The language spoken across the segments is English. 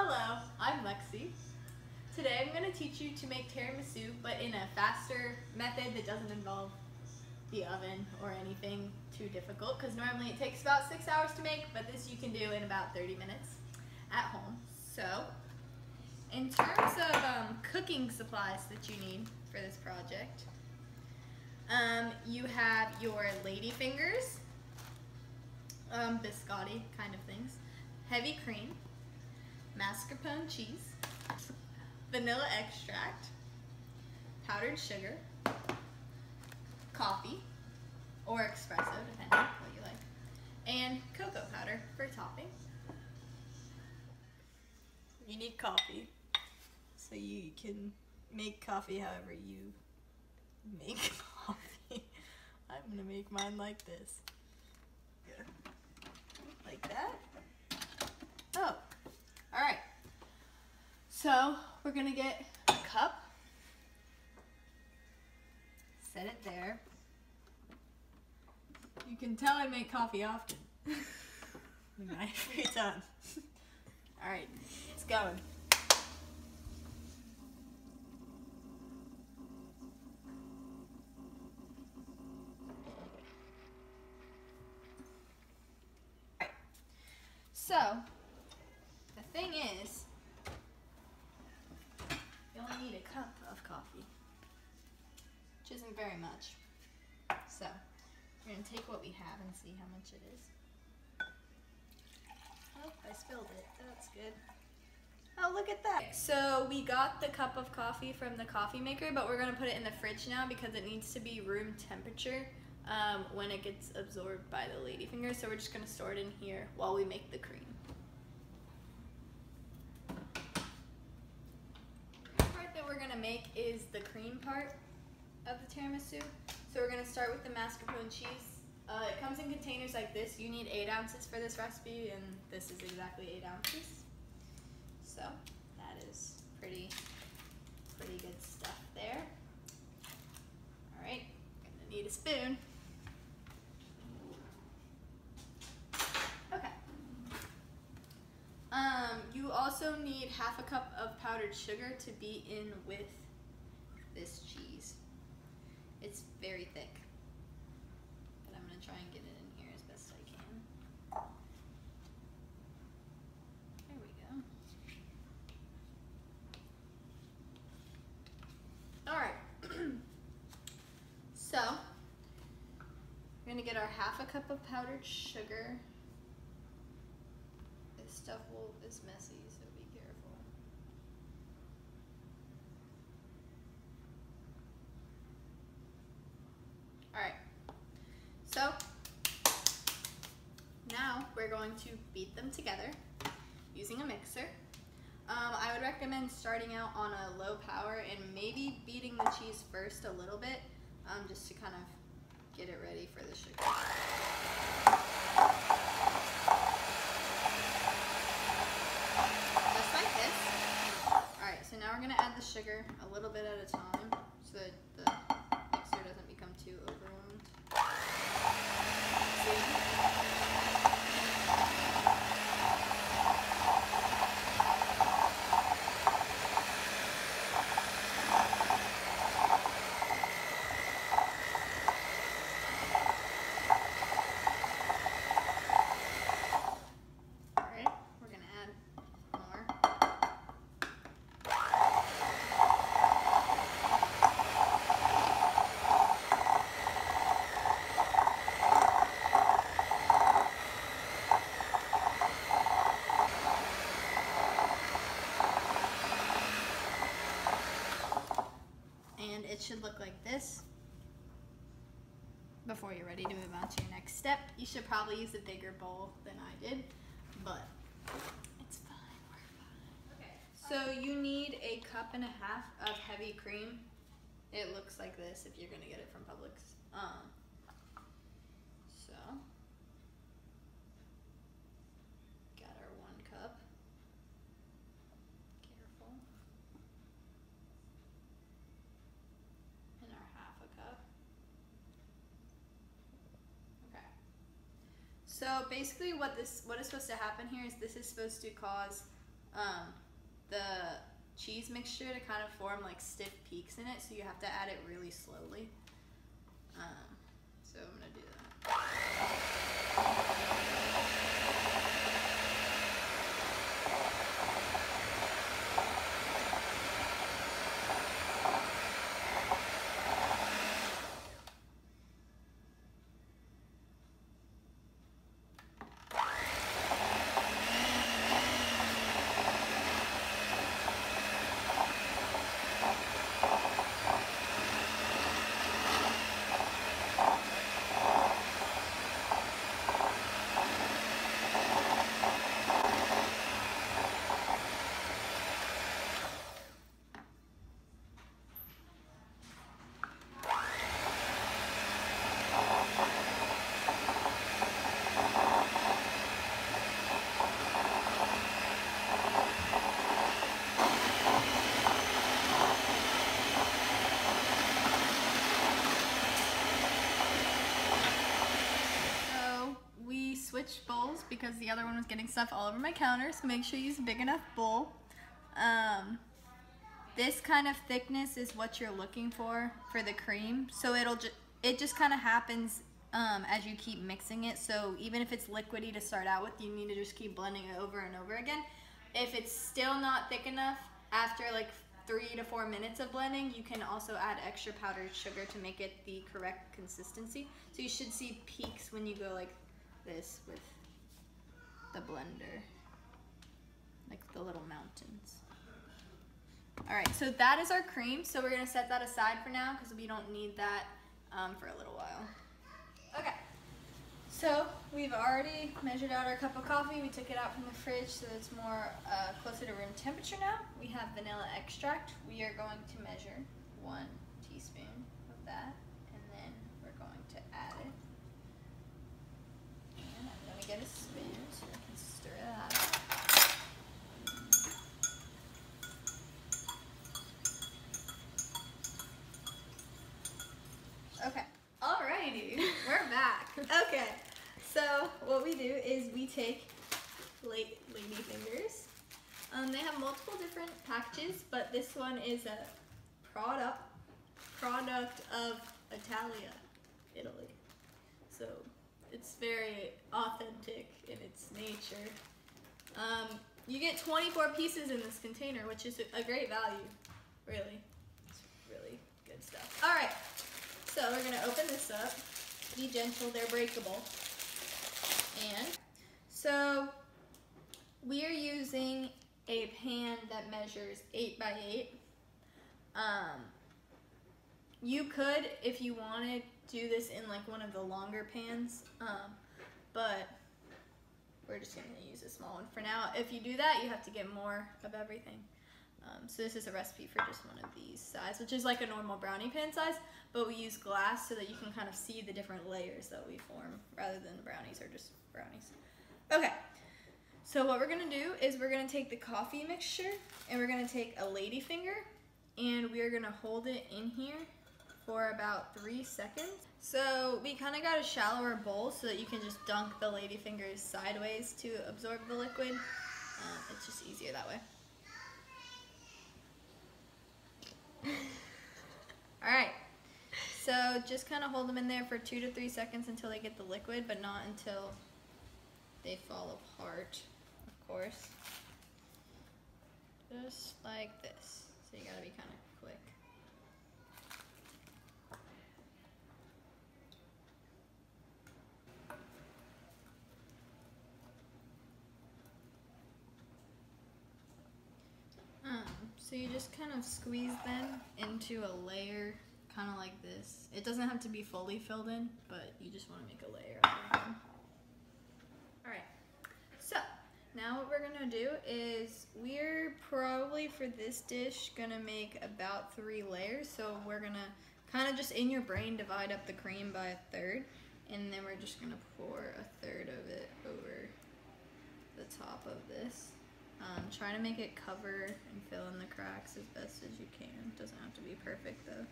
Hello, I'm Lexi. Today I'm going to teach you to make tiramisu, but in a faster method that doesn't involve the oven or anything too difficult, because normally it takes about 6 hours to make, but this you can do in about 30 minutes at home. So, in terms of cooking supplies that you need for this project, you have your lady fingers, biscotti kind of things, heavy cream, mascarpone cheese, vanilla extract, powdered sugar, coffee, or espresso, depending on what you like, and cocoa powder for topping. You need coffee, so you can make coffee however you make coffee. I'm gonna make mine like this. Yeah. Like that. Oh, all right. So we're gonna get a cup, set it there. You can tell I make coffee often in my free time. All right, it's going. All right. So the thing is, you only need a cup of coffee, which isn't very much. So we're gonna take what we have and see how much it is. Oh, I spilled it. That's good. Oh, look at that. So we got the cup of coffee from the coffee maker, but we're gonna put it in the fridge now because it needs to be room temperature when it gets absorbed by the ladyfinger. So we're just gonna store it in here while we make the cream. The part that we're gonna make is the cream part of the tiramisu. So we're gonna start with the mascarpone cheese. It comes in containers like this. You need 8 ounces for this recipe, and this is exactly 8 ounces. So that is pretty good stuff there. All right, gonna need a spoon. Okay. You also need half a cup of powdered sugar to be in with this cheese. It's very thick, but I'm gonna try and get it in here as best I can. There we go. All right. So we're gonna get our half a cup of powdered sugar. This stuff is messy, so be careful. All right, so now we're going to beat them together using a mixer. I would recommend starting out on a low power and maybe beating the cheese first a little bit, just to kind of get it ready for the sugar. Just like this. All right, so now we're gonna add the sugar a little bit at a time so that the mixer doesn't become too overwhelmed. See? It should look like this. Before you're ready to move on to your next step, you should probably use a bigger bowl than I did, but it's fine, we're fine. Okay, so you need a cup and a half of heavy cream. It looks like this if you're gonna get it from Publix. So, got our 1 cup. Careful. And our half a cup. Okay. So basically what is supposed to happen here is this is supposed to cause the cheese mixture to kind of form like stiff peaks in it, so you have to add it really slowly. So I'm gonna do that. Switched bowls because the other one was getting stuff all over my counter, so make sure you use a big enough bowl. This kind of thickness is what you're looking for the cream, so it just kind of happens as you keep mixing it. So even if it's liquidy to start out with, you need to just keep blending it over and over again. If it's still not thick enough after like 3 to 4 minutes of blending, you can also add extra powdered sugar to make it the correct consistency. So you should see peaks when you go like this with the blender, like the little mountains. All right, so that is our cream. So we're gonna set that aside for now because we don't need that for a little while. Okay, so we've already measured out our cup of coffee. We took it out from the fridge so it's more closer to room temperature now. We have vanilla extract. We are going to measure 1 teaspoon of that, and then we're going to add it. Get a spoon so I can stir that up. Okay, alrighty, we're back. Okay, so what we do is we take lady fingers. They have multiple different packages, but this one is a product of Italia, Italy. So it's very authentic in its nature. You get 24 pieces in this container, which is a great value, really. It's really good stuff. All right, so we're gonna open this up. Be gentle, they're breakable. And so we are using a pan that measures 8 by 8. You could, if you wanted, do this in like one of the longer pans, but we're just gonna use a small one for now. If you do that, you have to get more of everything. So this is a recipe for just one of these size, which is like a normal brownie pan size, but we use glass so that you can kind of see the different layers that we form rather than the brownies are just brownies. Okay, so what we're gonna do is we're gonna take the coffee mixture and we're gonna take a ladyfinger and we are gonna hold it in here for about 3 seconds. So we kind of got a shallower bowl so that you can just dunk the ladyfingers sideways to absorb the liquid. It's just easier that way. All right, so just kind of hold them in there for 2 to 3 seconds until they get the liquid, but not until they fall apart, of course. Just like this. So you gotta be kind of quick. So you just kind of squeeze them into a layer, kind of like this. It doesn't have to be fully filled in, but you just want to make a layer out of them. Alright, so now what we're going to do is we're probably for this dish going to make about 3 layers. So we're going to kind of just in your brain divide up the cream by 1/3, and then we're just going to pour 1/3 of it over the top of this. Try to make it cover and fill in the cracks as best as you can. It doesn't have to be perfect though.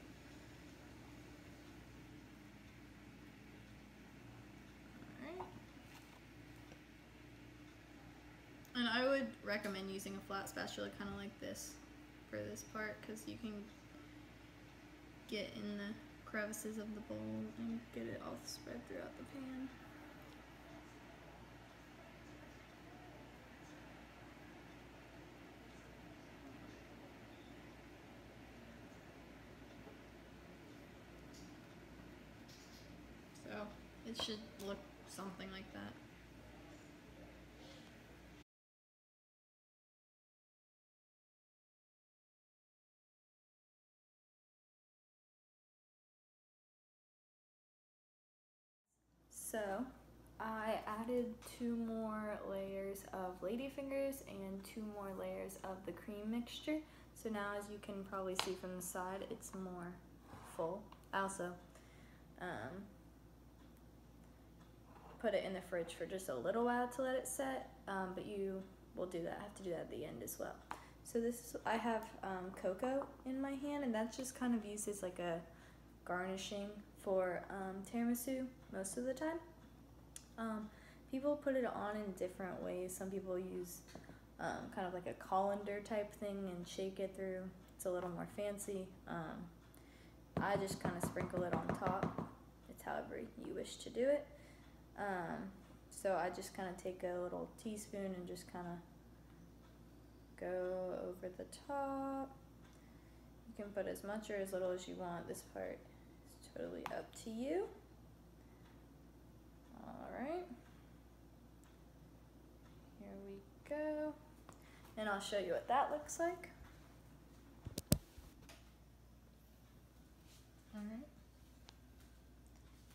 Alright. And I would would recommend using a flat spatula kind of like this for this part, because you can get in the crevices of the bowl and get it all spread throughout the pan. So it should look something like that. So I added 2 more layers of ladyfingers and 2 more layers of the cream mixture. So now, as you can probably see from the side, it's more full. I also put it in the fridge for just a little while to let it set, but you will do that. I have to do that at the end as well. So this is, I have cocoa in my hand, and that's just kind of used as like a garnishing for tiramisu most of the time. People put it on in different ways. Some people use kind of like a colander type thing and shake it through. It's a little more fancy. I just kind of sprinkle it on top. It's however you wish to do it. So I just kind of take a little teaspoon and just kind of go over the top. You can put as much or as little as you want. This part is totally up to you. Alright, here we go, and I'll show you what that looks like. Alright,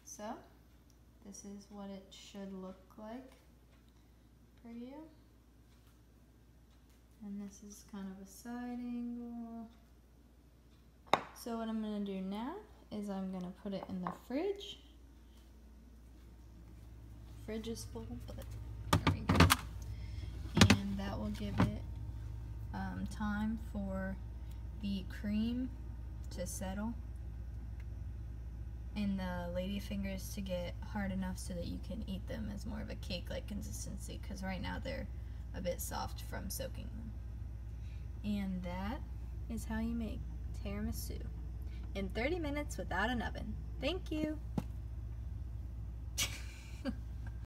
so this is what it should look like for you, and this is kind of a side angle. So what I'm going to do now is I'm going to put it in the fridge. Fridge is full, but there we go. And that will give it time for the cream to settle and the ladyfingers to get hard enough so that you can eat them as more of a cake-like consistency, because right now they're a bit soft from soaking them. And that is how you make tiramisu in 30 minutes without an oven. Thank you!